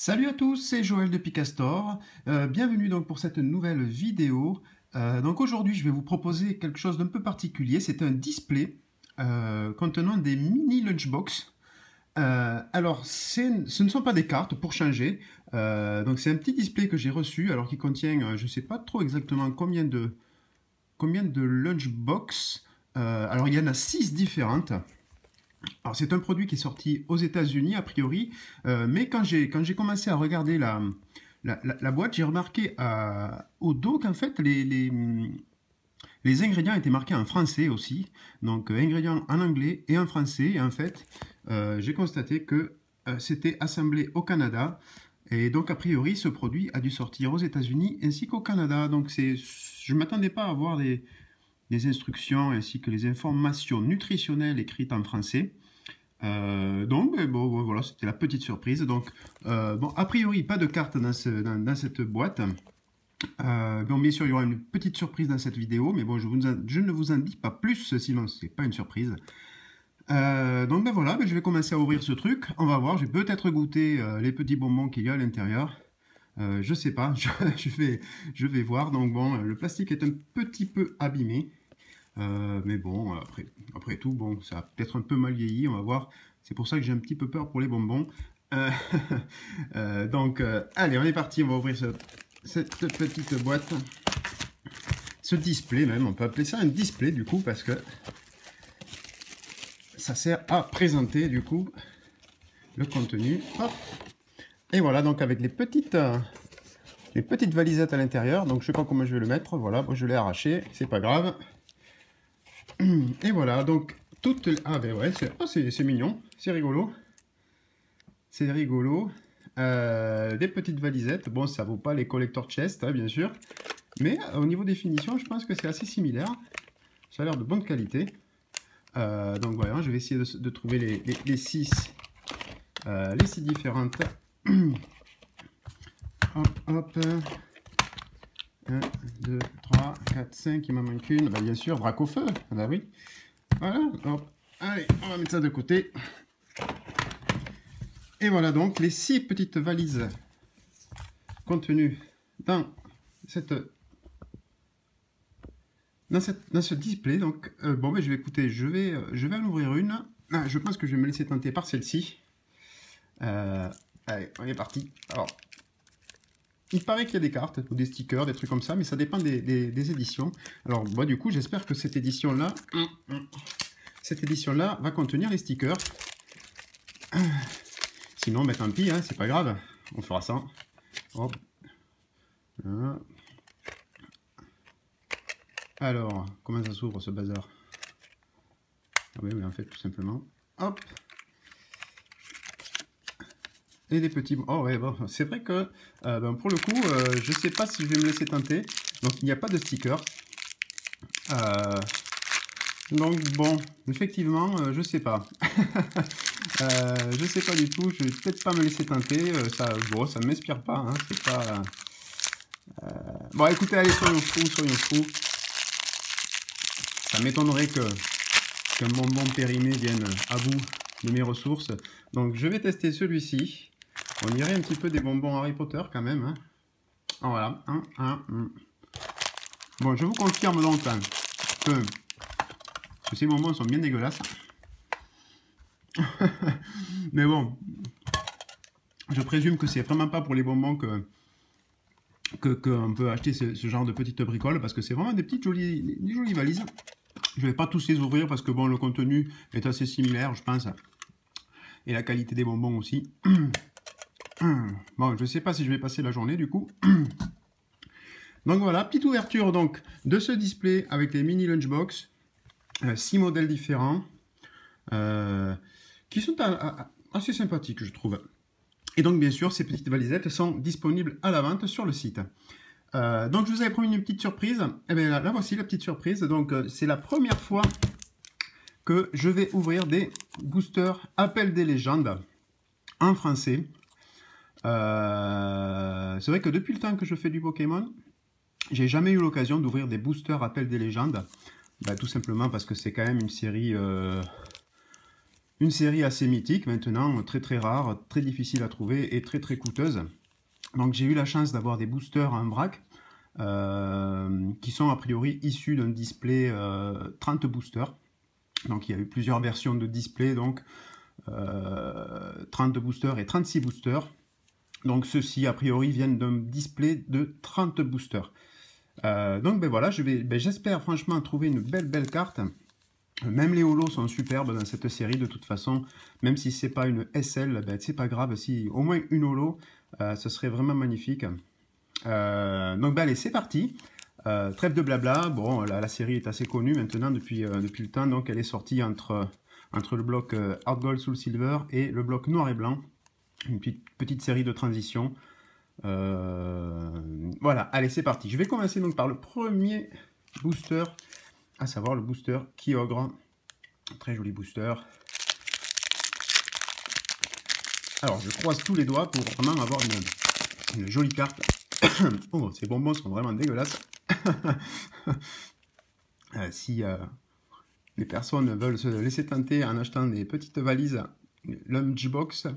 Salut à tous, c'est Joël de Picastor. Bienvenue donc pour cette nouvelle vidéo. Donc aujourd'hui, je vais vous proposer quelque chose d'un peu particulier. C'est un display contenant des mini lunchbox. Alors, ce ne sont pas des cartes pour changer. Donc c'est un petit display que j'ai reçu, alors qui contient, je ne sais pas trop exactement combien de lunchbox. Alors il y en a 6 différentes. Alors c'est un produit qui est sorti aux États-Unis a priori, mais quand j'ai commencé à regarder la boîte, j'ai remarqué au dos qu'en fait les ingrédients étaient marqués en français aussi, donc ingrédients en anglais et en français, et en fait j'ai constaté que c'était assemblé au Canada, et donc a priori ce produit a dû sortir aux États-Unis ainsi qu'au Canada, donc je ne m'attendais pas à voir les instructions ainsi que les informations nutritionnelles écrites en français. Donc, bon, voilà, c'était la petite surprise. Donc, bon, a priori, pas de carte dans cette boîte. Bon, bien sûr, il y aura une petite surprise dans cette vidéo, mais bon, je ne vous en dis pas plus, sinon c'est pas une surprise. Donc, ben voilà, je vais commencer à ouvrir ce truc. On va voir, je vais peut-être goûter les petits bonbons qu'il y a à l'intérieur. Je sais pas, je vais voir. Donc, bon, le plastique est un petit peu abîmé. Mais bon, après tout, bon, ça a peut-être un peu mal vieilli, on va voir. C'est pour ça que j'ai un petit peu peur pour les bonbons. Euh, donc, allez, on est parti, on va ouvrir cette petite boîte. Ce display même, on peut appeler ça un display du coup, parce que ça sert à présenter du coup le contenu. Hop. Et voilà, donc avec les petites valisettes à l'intérieur. Donc je sais pas comment je vais le mettre, voilà, moi je l'ai arraché, c'est pas grave. Et voilà, donc toutes... Ah ben ouais, c'est mignon, c'est rigolo. C'est rigolo. Des petites valisettes. Bon, ça vaut pas les collector chest, hein, bien sûr. Mais au niveau des finitions, je pense que c'est assez similaire. Ça a l'air de bonne qualité. Donc voilà, je vais essayer de trouver les six différentes. Hop, hop. 1, 2, 3, 4, 5, il m'en manque une. Bah, bien sûr, vrac au feu. Ah bah oui. Voilà, hop. Allez, on va mettre ça de côté. Et voilà donc les 6 petites valises contenues dans ce display. Donc, bon, ben, je vais écouter, je vais en ouvrir une. Ah, je pense que je vais me laisser tenter par celle-ci. Allez, on est parti. Alors, il paraît qu'il y a des cartes ou des stickers, des trucs comme ça, mais ça dépend des éditions. Alors, moi, du coup, j'espère que cette édition-là va contenir les stickers. Sinon, ben, tant pis, hein, c'est pas grave. On fera ça. Hop. Voilà. Alors, comment ça s'ouvre ce bazar? Ah oui, en fait, tout simplement. Hop. Et des petits... Oh ouais, bon, c'est vrai que ben, pour le coup, je sais pas si je vais me laisser tenter. Donc il n'y a pas de sticker. Donc bon, effectivement, je sais pas. Je sais pas du tout, je vais peut-être pas me laisser tenter. Bon, ça ne m'inspire pas, hein, c'est pas... Bon écoutez, allez, soyons fous. Ça m'étonnerait qu'un bonbon périmé vienne à bout de mes ressources. Donc je vais tester celui-ci. On dirait un petit peu des bonbons Harry Potter quand même. Hein. Oh, voilà. Bon, je vous confirme donc hein, que ces bonbons sont bien dégueulasses. Mais bon, je présume que c'est vraiment pas pour les bonbons qu'on peut acheter ce genre de petites bricoles, parce que c'est vraiment des petites jolies valises. Je vais pas tous les ouvrir parce que bon, le contenu est assez similaire, je pense. Et la qualité des bonbons aussi. Bon, je sais pas si je vais passer la journée du coup. Donc voilà, petite ouverture donc de ce display avec les mini lunchbox. 6 modèles différents. Qui sont assez sympathiques, je trouve. Et donc, bien sûr, ces petites valisettes sont disponibles à la vente sur le site. Donc, je vous avais promis une petite surprise. Et bien là voici la petite surprise. Donc, c'est la première fois que je vais ouvrir des boosters Appel des légendes en français. C'est vrai que depuis le temps que je fais du Pokémon, j'ai jamais eu l'occasion d'ouvrir des boosters Appel des légendes. Bah, tout simplement parce que c'est quand même une série Une série assez mythique maintenant, très très rare, très difficile à trouver et très très coûteuse. Donc j'ai eu la chance d'avoir des boosters en vrac qui sont a priori issus d'un display 30 boosters. Donc il y a eu plusieurs versions de display, donc 30 boosters et 36 boosters. Donc ceux-ci a priori viennent d'un display de 30 boosters. Donc ben voilà, j'espère franchement trouver une belle carte. Même les holos sont superbes dans cette série de toute façon, même si c'est pas une SL, ben, c'est pas grave, si au moins une holo, ce serait vraiment magnifique. Donc ben allez, c'est parti. Trêve de blabla, bon la série est assez connue maintenant depuis le temps, donc elle est sortie entre le bloc Hard Gold Soul Silver et le bloc noir et blanc. Une petite série de transitions. Voilà, allez c'est parti. Je vais commencer donc par le premier booster, à savoir le booster Kyogre. Très joli booster. Alors je croise tous les doigts pour vraiment avoir une jolie carte. Oh, ces bonbons sont vraiment dégueulasses. Si les personnes veulent se laisser tenter en achetant des petites valises Lunchbox,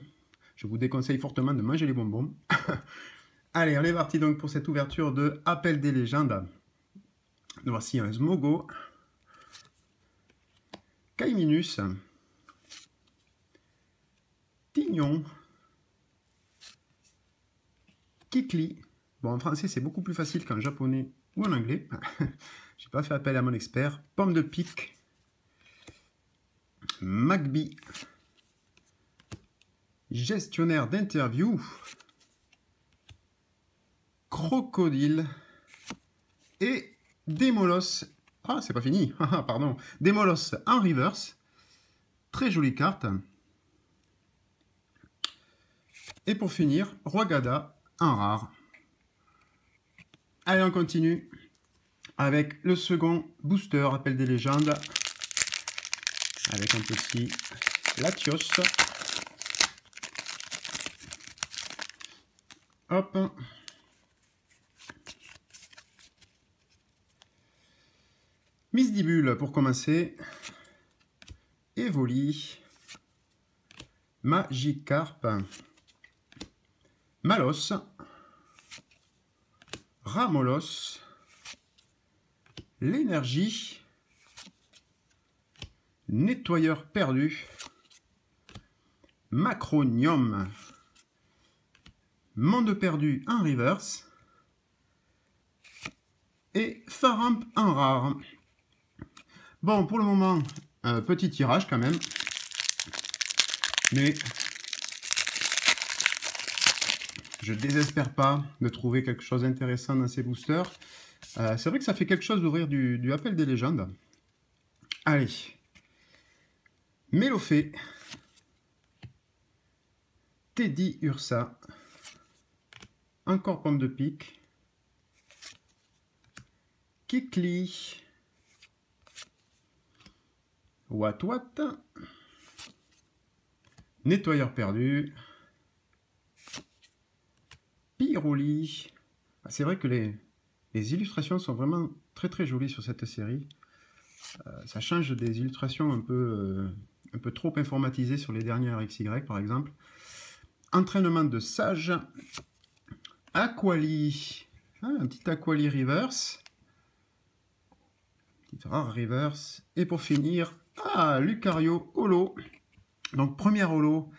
je vous déconseille fortement de manger les bonbons. Allez, on est parti donc pour cette ouverture de Appel des légendes. Voici un Smogo, Kaiminus, Tignon, Kikli. Bon, en français, c'est beaucoup plus facile qu'en japonais ou en anglais. J'ai pas fait appel à mon expert. Pomme de pique, Magby, gestionnaire d'interview, Crocodile et Démolos. Ah, c'est pas fini. Pardon. Démolos en reverse. Très jolie carte. Et pour finir, Roigada en rare. Allez, on continue avec le second booster Appel des légendes. Avec un petit Latios. Hop. Misdibule pour commencer. Evoli. Magikarp. Malos. Ramolos. L'énergie. Nettoyeur perdu. Macronium. Monde perdu en reverse. Et Faramp en rare. Bon, pour le moment, petit tirage quand même. Mais je désespère pas de trouver quelque chose d'intéressant dans ces boosters. C'est vrai que ça fait quelque chose d'ouvrir du Appel des légendes. Allez. Mélofée. Teddy Ursa. Encore Pomme de pique. Kikli. Watwat. Nettoyeur perdu. Piroli. C'est vrai que les illustrations sont vraiment très jolies sur cette série. Ça change des illustrations un peu trop informatisées sur les dernières XY par exemple. Entraînement de sage. Aquali. Un petit Aquali reverse. Petite rare reverse. Et pour finir, Lucario holo. Donc première holo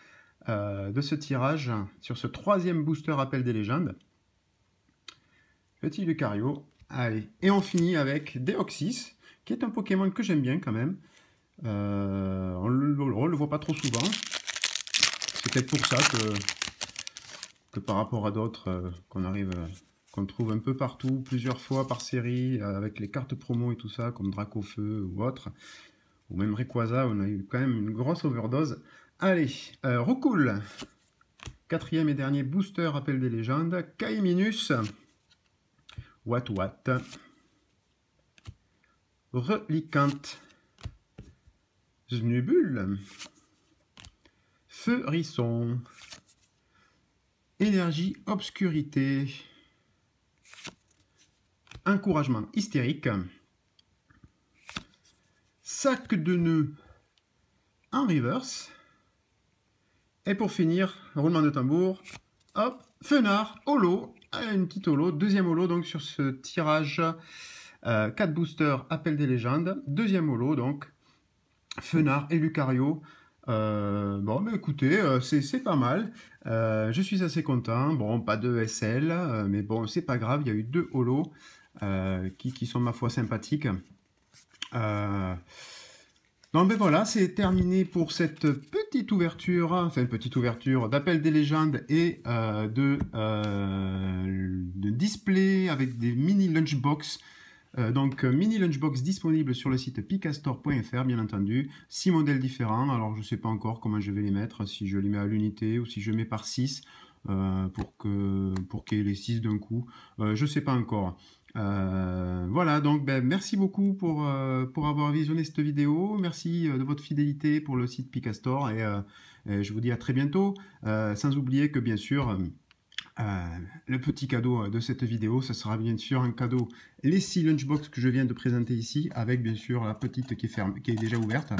de ce tirage sur ce troisième booster Appel des légendes. Petit Lucario. Allez, et on finit avec Deoxys, qui est un Pokémon que j'aime bien quand même. On le voit pas trop souvent. C'est peut-être pour ça que par rapport à d'autres qu'on trouve un peu partout, plusieurs fois par série, avec les cartes promo et tout ça, comme Dracofeu ou autre, ou même Rayquaza, on a eu quand même une grosse overdose. Allez, Roucoule, quatrième et dernier booster Appel des légendes, Kaiminus, Watwat, Relicante, Snubule, Feurisson, Énergie Obscurité, Encouragement hystérique, Sac de nœuds en reverse. Et pour finir, roulement de tambour, hop, Fenard, holo, une petite holo, deuxième holo donc sur ce tirage 4 boosters Appel des légendes, deuxième holo donc, Fenard et Lucario. Bon, bah écoutez, c'est pas mal. Je suis assez content. Bon, pas de SL, mais bon, c'est pas grave. Il y a eu 2 holos qui sont, ma foi, sympathiques. Donc, ben voilà, c'est terminé pour cette petite ouverture, enfin, petite ouverture d'Appel des légendes et de display avec des mini lunchbox. Donc, mini lunchbox disponible sur le site picastore.fr, bien entendu. 6 modèles différents. Alors, je ne sais pas encore comment je vais les mettre, si je les mets à l'unité ou si je mets par 6 pour qu'il y ait les 6 d'un coup. Je ne sais pas encore. Voilà, donc ben, merci beaucoup pour avoir visionné cette vidéo. Merci de votre fidélité pour le site Picastore et je vous dis à très bientôt. Sans oublier que, bien sûr... le petit cadeau de cette vidéo, ce sera bien sûr un cadeau, les 6 lunchbox que je viens de présenter ici, avec bien sûr la petite qui est fermée, qui est déjà ouverte.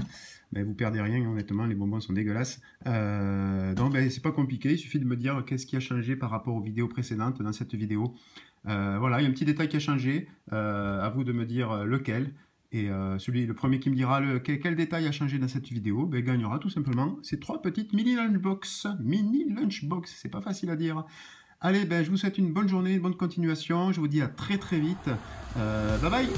Mais vous perdez rien, honnêtement, les bonbons sont dégueulasses. Donc ben, c'est pas compliqué, il suffit de me dire qu'est-ce qui a changé par rapport aux vidéos précédentes dans cette vidéo. Voilà, il y a un petit détail qui a changé, à vous de me dire lequel. Et le premier qui me dira quel détail a changé dans cette vidéo, ben, gagnera tout simplement ces 3 petites mini lunchbox. Mini lunchbox, c'est pas facile à dire. Allez, ben, je vous souhaite une bonne journée, une bonne continuation. Je vous dis à très très vite. Bye bye.